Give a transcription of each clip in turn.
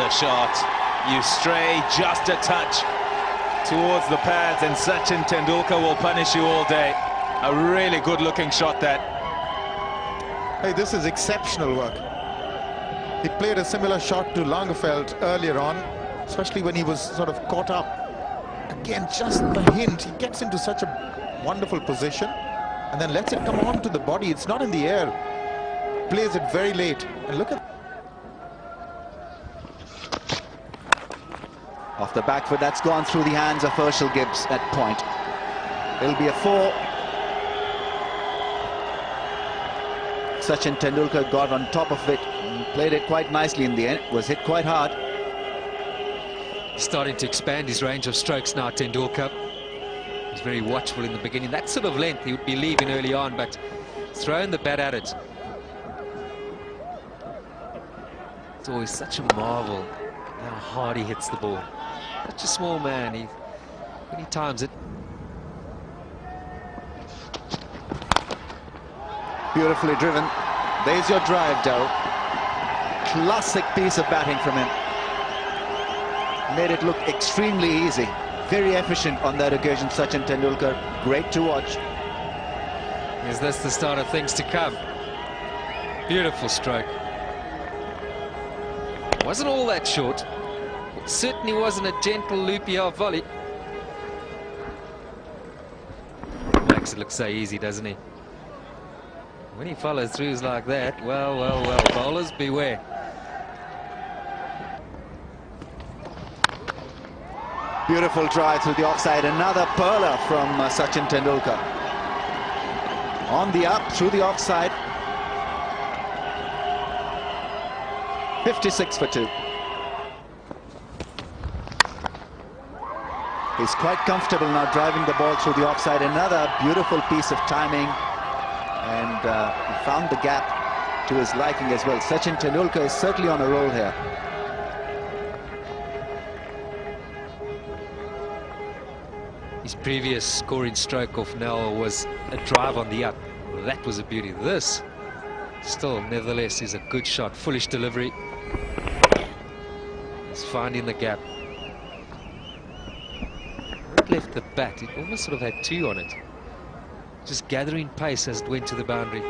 the shot. You stray just a touch towards the pads and Sachin Tendulkar will punish you all day. A really good looking shot that. Hey, this is exceptional work. He played a similar shot to Lagerfeld earlier on, especially when he was sort of caught up. Again, just the hint, he gets into such a wonderful position and then lets it come on to the body. It's not in the air. Plays it very late. And look at... Off the back foot, that's gone through the hands of Herschel Gibbs at point. It'll be a 4. Sachin Tendulkar got on top of it and played it quite nicely in the end. Was hit quite hard. Starting to expand his range of strokes now, Tendulkar. He was very watchful in the beginning. That sort of length he would be leaving early on, but throwing the bat at it. It's always such a marvel how hard he hits the ball. Such a small man, when he times it. Beautifully driven. There's your drive, Darryl. Classic piece of batting from him. Made it look extremely easy. Very efficient on that occasion, Sachin Tendulkar. Great to watch. Is this the start of things to come? Beautiful stroke. Wasn't all that short. It certainly wasn't a gentle loopy half volley. Makes it look so easy, doesn't he? When he follows throughs like that, well, bowlers beware. Beautiful drive through the offside. Another perler from Sachin Tendulkar. On the up, through the offside. 56 for 2. He's quite comfortable now driving the ball through the offside. Another beautiful piece of timing. And he found the gap to his liking as well. Sachin Tendulkar is certainly on a roll here. His previous scoring stroke off Nell was a drive on the up. Well, that was a beauty. This, still, nevertheless, is a good shot. Foolish delivery. He's finding the gap. It left the bat. It almost sort of had 2 on it. Just gathering pace as it went to the boundary.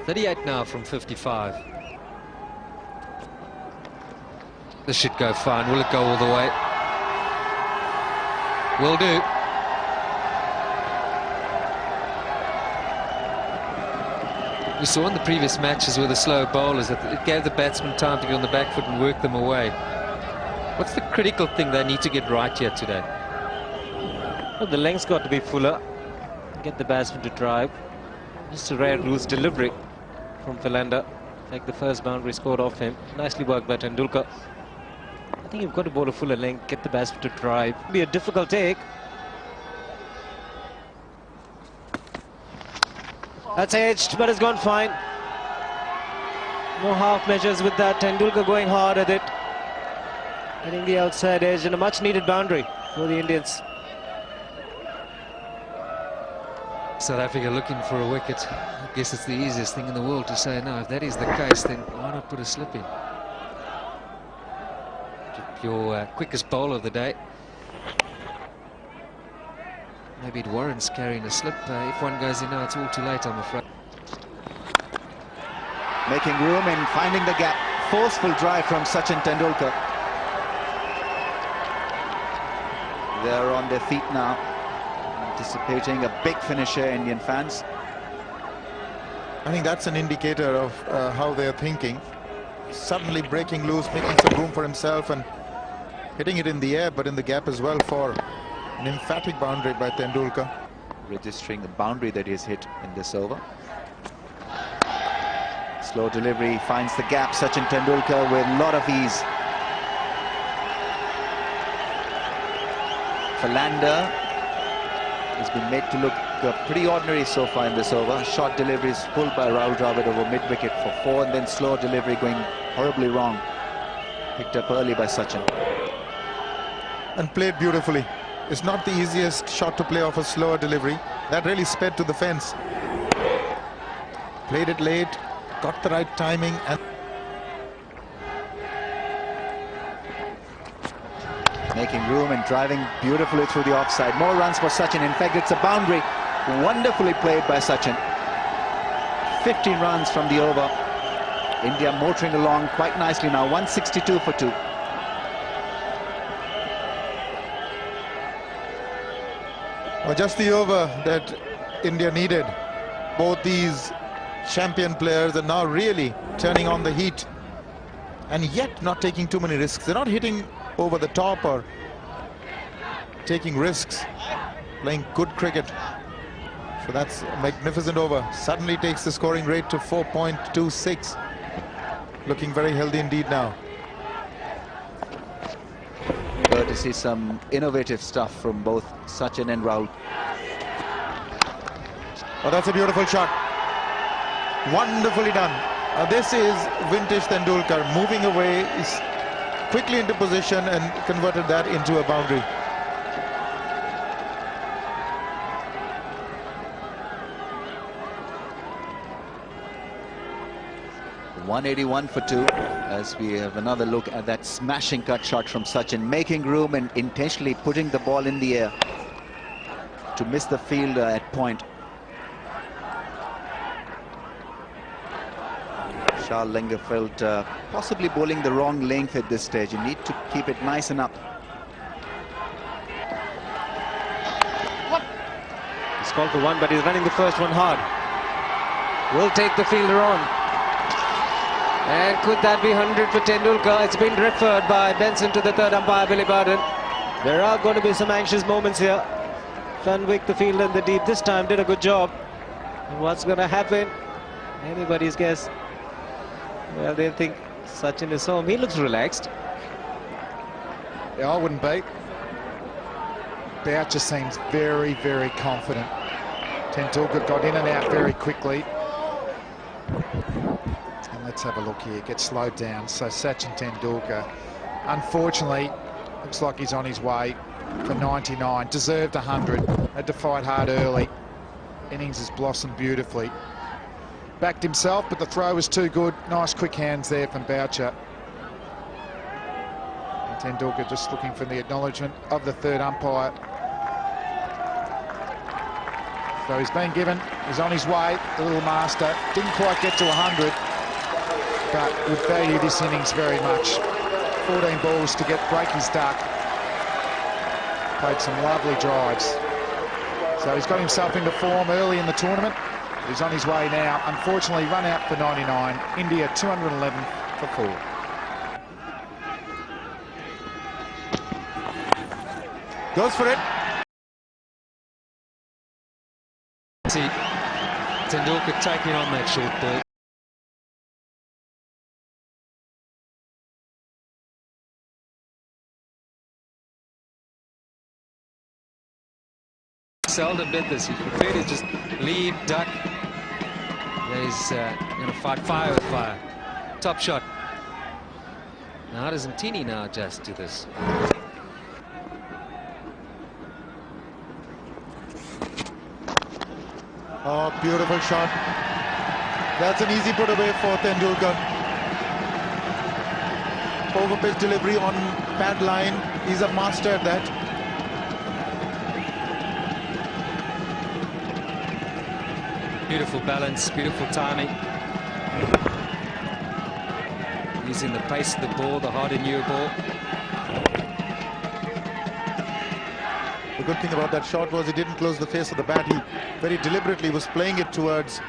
38 now from 55. This should go fine. Will it go all the way? Will do. We saw in the previous matches with the slow bowlers that it gave the batsman time to get on the back foot and work them away. What's the critical thing they need to get right here today? Well, the length's got to be fuller. Get the batsman to drive. Just a rare loose delivery from Philander. Like the first boundary scored off him. Nicely worked by Tendulkar. I think you've got to bowl a fuller length, get the batsman to drive. Be a difficult take. That's edged, but it's gone fine. No half measures with that. Tendulkar going hard at it. Hitting the outside edge and a much needed boundary for the Indians. South Africa looking for a wicket. I guess it's the easiest thing in the world to say no. If that is the case, then why not put a slip in? Your quickest bowler of the day. Maybe it warrants carrying a slip. If one goes in now, it's all too late, I'm afraid. Making room and finding the gap. Forceful drive from Sachin Tendulkar. They're on their feet now, anticipating a big finisher, Indian fans. I think that's an indicator of how they're thinking. Suddenly breaking loose, making some room for himself and hitting it in the air, but in the gap as well for an emphatic boundary by Tendulkar. Registering the boundary that he's hit in this over. Slow delivery, finds the gap. Sachin Tendulkar with a lot of ease. Philander has been made to look pretty ordinary so far in this over. Short deliveries pulled by Rahul Dravid over mid-wicket for 4, and then slow delivery going horribly wrong. Picked up early by Sachin. And played beautifully. It's not the easiest shot to play off a slower delivery. That really sped to the fence. Played it late, got the right timing, and Making room and driving beautifully through the offside. More runs for Sachin. In fact, it's a boundary. Wonderfully played by Sachin. 15 runs from the over. India motoring along quite nicely now. 162 for 2. Well, just the over that India needed. Both these champion players are now really turning on the heat, and yet not taking too many risks. They're not hitting over the top or taking risks, playing good cricket. So that's a magnificent over. Suddenly takes the scoring rate to 4.26. Looking very healthy indeed now. Good to see some innovative stuff from both Sachin and Rahul. Oh, that's a beautiful shot. Wonderfully done. This is vintage Tendulkar, moving away, is quickly into position and converted that into a boundary. .181 for 2, as we have another look at that smashing cut shot from Sachin, making room and intentionally putting the ball in the air to miss the fielder at point. Shah Lingerfeld possibly bowling the wrong length at this stage. You need to keep it nice and up. He's called for one, but he's running the first one hard. Will take the fielder on. And could that be 100 for Tendulkar? It's been referred by Benson to the third umpire, Billy Barden. There are going to be some anxious moments here. Fenwick, the fielder in the deep, this time did a good job. And what's going to happen? Anybody's guess. Well, they think Sachin is home. He looks relaxed. Yeah, I wouldn't be. Boucher seems very, very confident. Tendulkar got in and out very quickly. And let's have a look here. Gets slowed down. So Sachin Tendulkar, unfortunately, looks like he's on his way for 99. Deserved 100. Had to fight hard early. Innings has blossomed beautifully. Backed himself, but the throw was too good. Nice quick hands there from Boucher. And Tendulkar just looking for the acknowledgement of the third umpire. So he's been given, he's on his way, the little master. Didn't quite get to 100, but would value this innings very much. 14 balls to break his duck. Played some lovely drives. So he's got himself into form early in the tournament. He's on his way now. Unfortunately, run out for 99. India 211 for 4. Goes for it. See, Tendulkar taking on that short ball. Seldom did this. He preferred to just leave, duck. He's going to fight fire with fire. Top shot. Now how does Ntini now adjust to this? Oh, beautiful shot. That's an easy put away for Tendulkar. Over-pitch delivery on pad line. He's a master at that. Beautiful balance, beautiful timing. Using the pace of the ball, the harder newer ball. The good thing about that shot was he didn't close the face of the bat. He very deliberately was playing it towards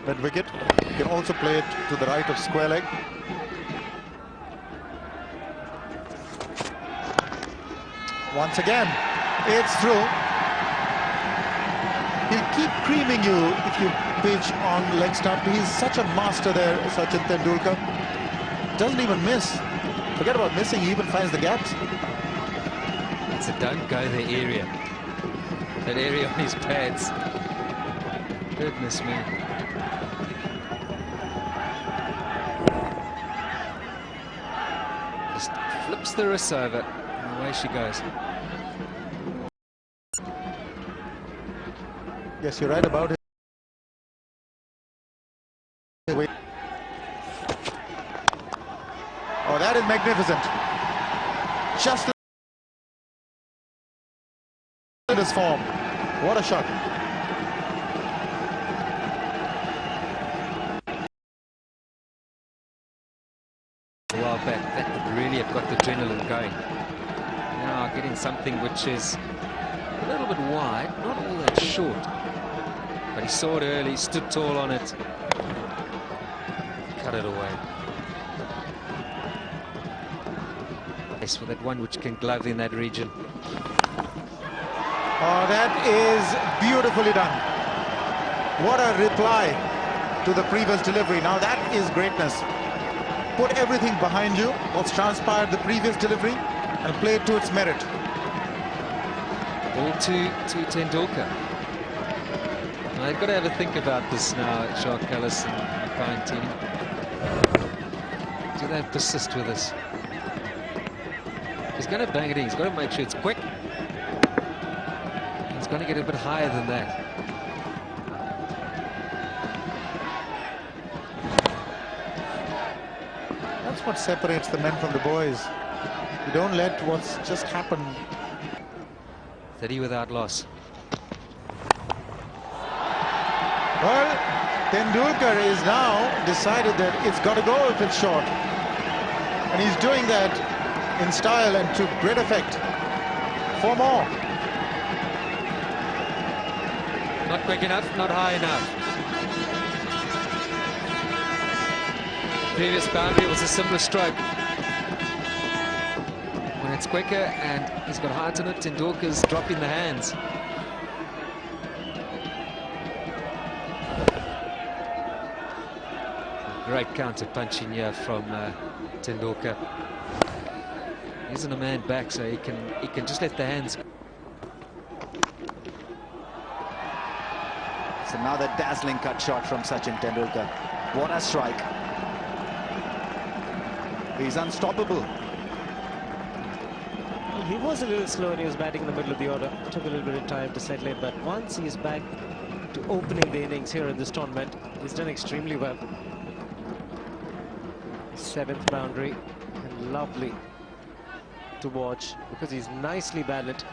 that wicket. He can also play it to the right of square leg. Once again, it's through. He'll keep creaming you if you pitch on leg stump. He's such a master there, Sachin Tendulkar. Doesn't even miss. Forget about missing, he even finds the gaps. It's a don't go the area. That area on his pads. Goodness me. Just flips the wrist over and away she goes. Yes, you're right about it. Oh, that is magnificent. Just tremendous form. What a shot. A while back, that would really have got the adrenaline going. Now getting something which is a little bit wide, not all that short. But he saw it early, stood tall on it, cut it away. Yes, for that one which can glove in that region. Oh, that is beautifully done. What a reply to the previous delivery. Now that is greatness. Put everything behind you, what's transpired the previous delivery, and play it to its merit. Ball to Tendulkar. Now they've got to have a think about this now, Jacques Kallis and Brian Teeny. Do they persist with this? He's going to bang it in. He's got to make sure it's quick. He's going to get a bit higher than that. That's what separates the men from the boys. You don't let what's just happened. 30 without loss. Well, Tendulkar is now decided that it's got to go if it's short. And he's doing that in style and to great effect. 4 more. Not quick enough, not high enough. Previous boundary was a similar stroke. When it's quicker and he's got height on it, Tendulkar's dropping the hands. Great counter punching here from Tendulkar. He isn't a man back, so he can just let the hands. It's another dazzling cut shot from Sachin Tendulkar. What a strike. He's unstoppable. Well, he was a little slow when he was batting in the middle of the order. Took a little bit of time to settle it, but once he's back to opening the innings here in this tournament, he's done extremely well. 7th boundary, and lovely to watch because he's nicely balanced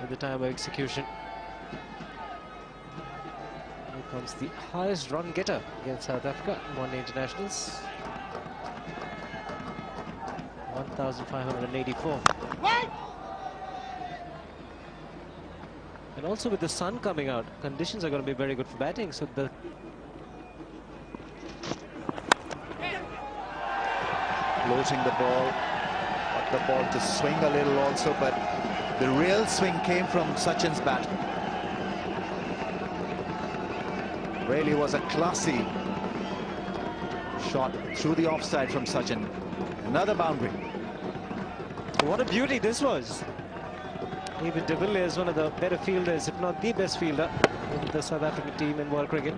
at the time of execution. Here comes the highest run getter against South Africa in one-day internationals. 1,584. And also with the sun coming out, conditions are going to be very good for batting. So the Floating the ball, got the ball to swing a little also, but the real swing came from Sachin's bat. Really was a classy shot through the offside from Sachin. Another boundary. what a beauty this was. David de Villiers is one of the better fielders, if not the best fielder in the South African team in world cricket.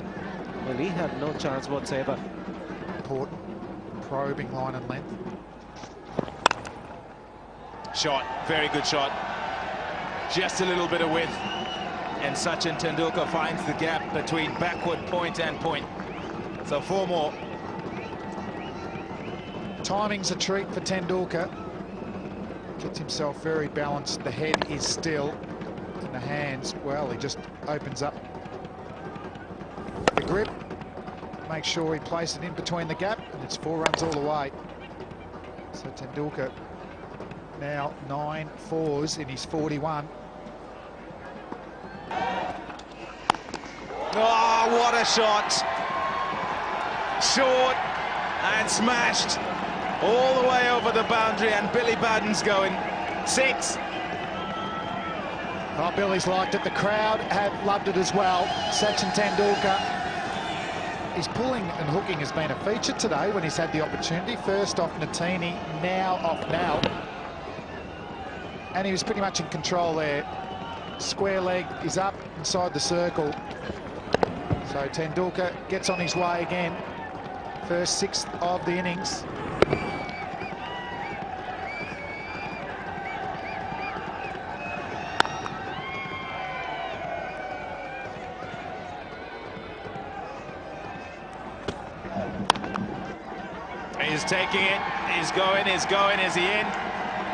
Well, he had no chance whatsoever. Important probing line and length. Shot, very good shot. Just a little bit of width. And Sachin Tendulkar finds the gap between backward point and point. So 4 more. Timing's a treat for Tendulkar. Gets himself very balanced. The head is still in the hands. Well, he just opens up the grip. Make sure he places it in between the gap, and it's 4 runs all the way. So Tendulkar now 9 fours in his 41. Oh, what a shot. Short and smashed all the way over the boundary, and Billy Baden's going 6. Oh, Billy's liked it. The crowd have loved it as well. Sachin Tendulkar, his pulling and hooking has been a feature today when he's had the opportunity. First off Natini, now off Nal. And he was pretty much in control there. Square leg is up inside the circle. So Tendulkar gets on his way again. First 6 of the innings. He's taking it, he's going, is he in?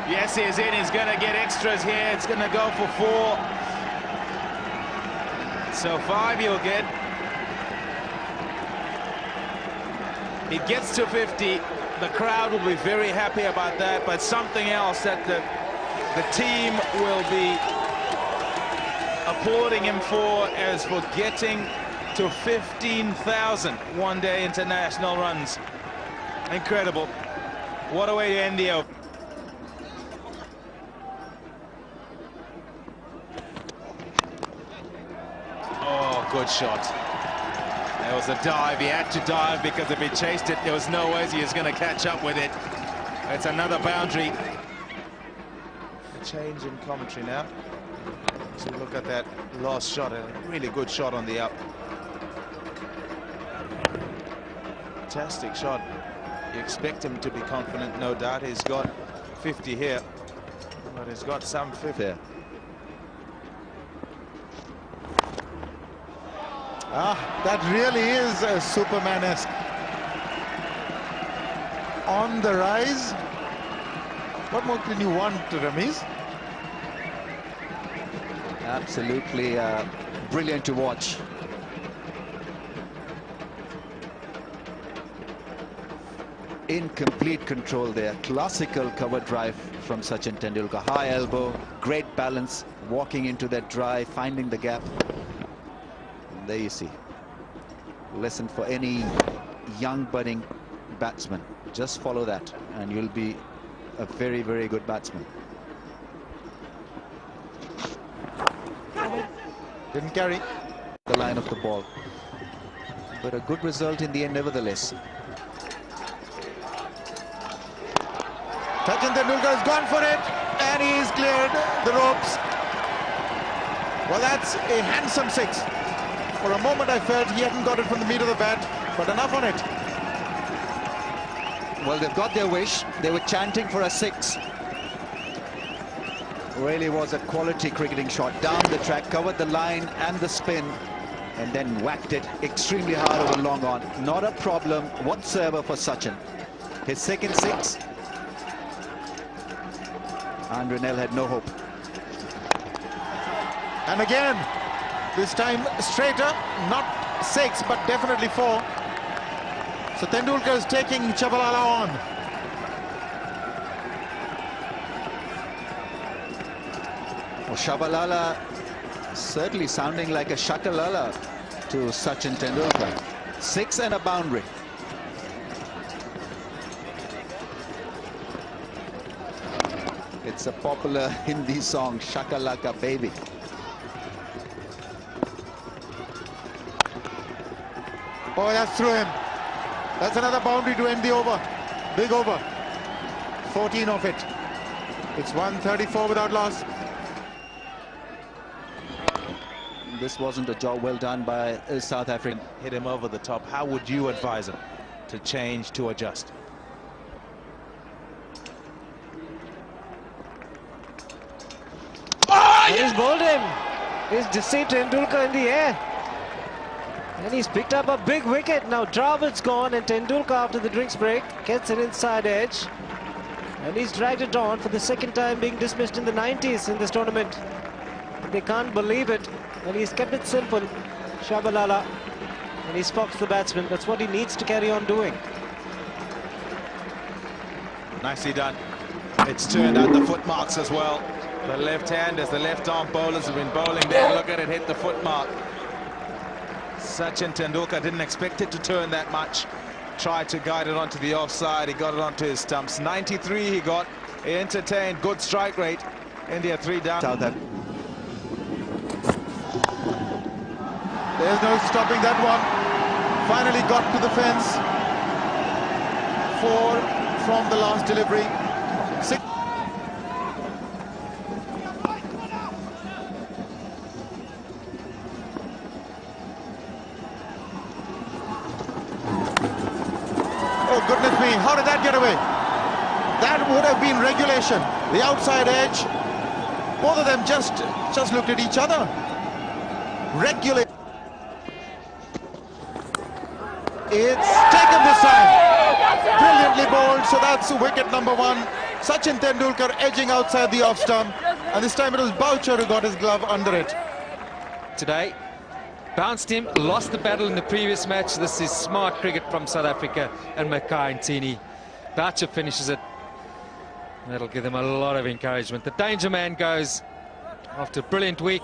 Yes, he is in, he's going to get extras here, it's going to go for 4. So 5 you'll get. He gets to 50. The crowd will be very happy about that, but something else that the team will be applauding him for is for getting to 15,000 one-day international runs. Incredible. What a way to end the over. Oh, good shot. There was a dive. He had to dive because if he chased it, there was no way he was going to catch up with it. It's another boundary. A change in commentary now. So look at that last shot. A really good shot on the up. Fantastic shot. You expect him to be confident, no doubt. He's got 50 here, but he's got some 50 there. That really is a Superman-esque. On the rise. What more can you want, Ramiz? Absolutely brilliant to watch. In complete control there. Classical cover drive from Sachin Tendulkar. High elbow, great balance, walking into that drive, finding the gap. And there you see. Listen, for any young budding batsman, just follow that and you'll be a very, very good batsman. Didn't carry the line of the ball, but a good result in the end nevertheless. Sachin Tendulkar has gone for it and he's cleared the ropes. Well, that's a handsome six. For a moment I felt he hadn't got it from the meat of the bat, but enough on it. Well, they've got their wish. They were chanting for a six. Really was a quality cricketing shot. Down the track, covered the line and the spin, and then whacked it extremely hard over long on. Not a problem whatsoever for Sachin. His second six. And Renell had no hope. And again, this time straighter, not six, but definitely four. So Tendulkar is taking Chabalala on. Well, Shabalala certainly sounding like a shakalala to Sachin Tendulkar. Six and a boundary. It's a popular Hindi song, Shakalaka Baby. Oh, that's through him. That's another boundary to end the over. Big over. 14 of it. It's 134 without loss. This wasn't a job well done by South African. Hit him over the top. How would you advise him to change, to adjust? And he's bowled him. He's deceived Tendulkar in the air. And he's picked up a big wicket. Now Dravid's gone and Tendulkar after the drinks break gets an inside edge. And he's dragged it on for the second time, being dismissed in the 90s in this tournament. They can't believe it. And he's kept it simple. Shabalala. And he's foxed the batsman. That's what he needs to carry on doing. Nicely done. It's turned out the foot marks as well. The left hand, as the left arm bowlers have been bowling there. Look at it, hit the foot mark. Sachin Tendulkar didn't expect it to turn that much. Tried to guide it onto the offside. He got it onto his stumps. 93 he got. He entertained. Good strike rate. India 3 down. South Africa. There's no stopping that one. Finally got to the fence. 4 from the last delivery. 6. Oh, goodness me, how did that get away? That would have been regulation. The outside edge. Both of them just looked at each other. Regulate. It's taken this time. Brilliantly bowled, so that's wicket number 1. Sachin Tendulkar edging outside the off stump. And this time it was Boucher who got his glove under it. Today, bounced him, lost the battle in the previous match. This is smart cricket from South Africa, and Mackay and Tini. Boucher finishes it. That'll give them a lot of encouragement. The danger man goes after a brilliant week.